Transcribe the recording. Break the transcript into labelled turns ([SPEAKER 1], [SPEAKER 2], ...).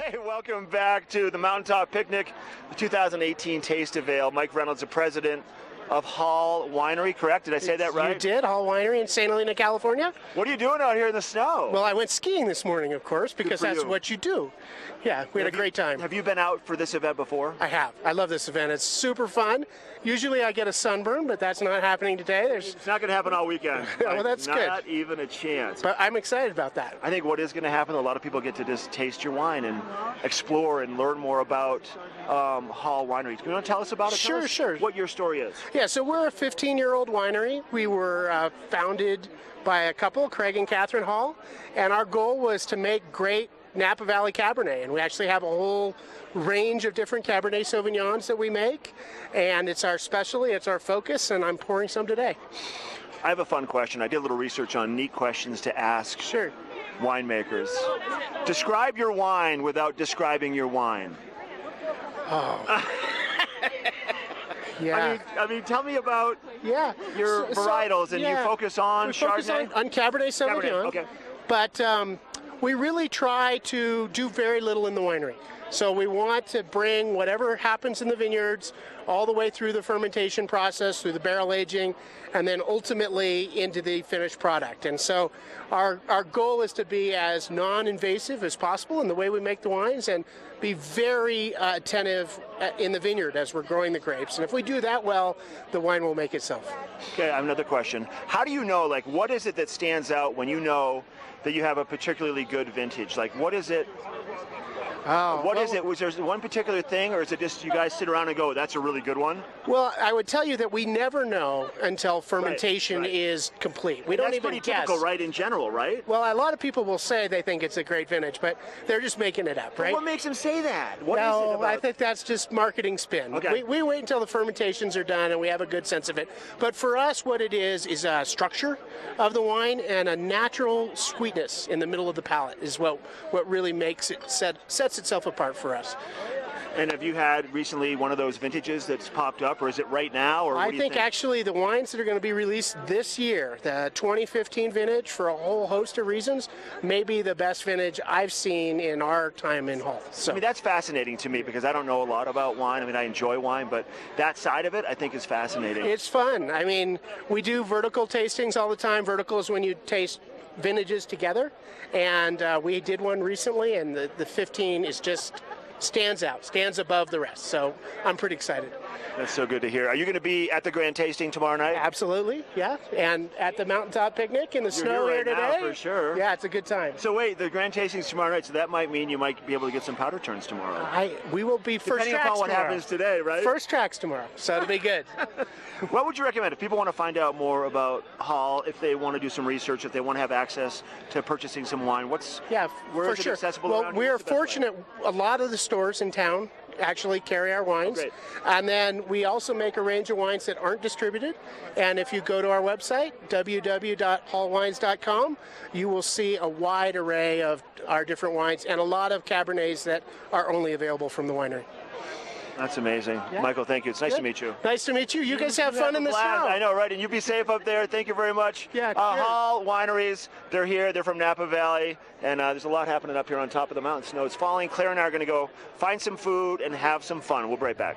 [SPEAKER 1] Hey, welcome back to the Mountaintop Picnic, the 2018 Taste of Vail. Mike Reynolds, the president of Hall Winery, correct? Did I say that right?
[SPEAKER 2] You did, Hall Winery in St. Helena, California.
[SPEAKER 1] What are you doing out here in the snow?
[SPEAKER 2] Well, I went skiing this morning, of course, because that's what you do. Yeah, we had a great time.
[SPEAKER 1] Have you been out for this event before?
[SPEAKER 2] I have. I love this event. It's super fun. Usually I get a sunburn, but that's not happening today.
[SPEAKER 1] It's not going to happen all weekend.
[SPEAKER 2] Well, that's good.
[SPEAKER 1] Not even a chance.
[SPEAKER 2] But I'm excited about that.
[SPEAKER 1] I think what is going to happen, a lot of people get to just taste your wine and explore and learn more about Hall Winery. Can you tell us about it?
[SPEAKER 2] Sure.
[SPEAKER 1] What your story is.
[SPEAKER 2] Yeah, so we're a 15-year-old winery. We were founded by a couple, Craig and Catherine Hall, and our goal was to make great Napa Valley Cabernet, and we actually have a whole range of different Cabernet Sauvignons that we make, and it's our specialty, it's our focus, and I'm pouring some today.
[SPEAKER 1] I have a fun question. I did a little research on neat questions to ask winemakers. Describe your wine without describing your wine.
[SPEAKER 2] Oh. Yeah.
[SPEAKER 1] I mean, tell me about your varietals, and you focus on Chardonnay?
[SPEAKER 2] On Cabernet Sauvignon.
[SPEAKER 1] Okay.
[SPEAKER 2] But we really try to do very little in the winery. So we want to bring whatever happens in the vineyards all the way through the fermentation process, through the barrel aging, and then ultimately into the finished product. And so our goal is to be as non-invasive as possible in the way we make the wines and be very attentive in the vineyard as we're growing the grapes. And if we do that well, the wine will make itself. Okay,
[SPEAKER 1] I have another question. How do you know, like, what is it that stands out when you know that you have a particularly good vintage? Like, what is it? What is it? Was there one particular thing, or is it just you guys sit around and go, that's a really good one?
[SPEAKER 2] Well, I would tell you that we never know until fermentation is complete. We don't even guess.
[SPEAKER 1] That's pretty typical, right, in general, right?
[SPEAKER 2] Well, a lot of people will say they think it's a great vintage, but they're just making it up, right?
[SPEAKER 1] What makes them say that? What is it about?
[SPEAKER 2] I think that's just marketing spin.
[SPEAKER 1] Okay.
[SPEAKER 2] We wait until the fermentations are done and we have a good sense of it. But for us, what it is a structure of the wine and a natural sweetness in the middle of the palate is what really makes it sets itself apart for us.
[SPEAKER 1] And have you had recently one of those vintages that's popped up, or is it right now? Or
[SPEAKER 2] I think actually the wines that are going to be released this year, the 2015 vintage, for a whole host of reasons, may be the best vintage I've seen in our time in Hall. So,
[SPEAKER 1] I mean, that's fascinating to me because I don't know a lot about wine. I mean, I enjoy wine, but that side of it I think is fascinating.
[SPEAKER 2] It's fun. I mean, we do vertical tastings all the time. Vertical is when you taste vintages together, and we did one recently, and the 15 is just stands above the rest. So I'm pretty excited.
[SPEAKER 1] That's so good to hear. Are you going to be at the grand tasting tomorrow night?
[SPEAKER 2] Absolutely, yeah. And at the Mountaintop Picnic in the snow here today.
[SPEAKER 1] For sure.
[SPEAKER 2] Yeah, it's a good time.
[SPEAKER 1] So wait, the grand tasting's tomorrow night, so that might mean you might be able to get some powder turns tomorrow.
[SPEAKER 2] We will be first
[SPEAKER 1] Depending
[SPEAKER 2] tracks
[SPEAKER 1] upon what
[SPEAKER 2] tomorrow.
[SPEAKER 1] happens today, right?
[SPEAKER 2] First tracks tomorrow, so it'll be good.
[SPEAKER 1] What would you recommend if people want to find out more about Hall, if they want to do some research, if they want to have access to purchasing some wine? Where is it accessible around here?
[SPEAKER 2] Well, we're fortunate. A lot of the stores in town actually carry our wines.
[SPEAKER 1] Great.
[SPEAKER 2] And then we also make a range of wines that aren't distributed. And if you go to our website, www.hallwines.com, you will see a wide array of our different wines and a lot of Cabernets that are only available from the winery.
[SPEAKER 1] That's amazing. Yeah. Michael, thank you. It's nice to meet you.
[SPEAKER 2] Nice to meet you. You guys have fun in the snow.
[SPEAKER 1] I know, right? And you be safe up there. Thank you very much.
[SPEAKER 2] Yeah,
[SPEAKER 1] Hall Wineries, they're here. They're from Napa Valley. And there's a lot happening up here on top of the mountain. Snow is falling. Claire and I are going to go find some food and have some fun. We'll be right back.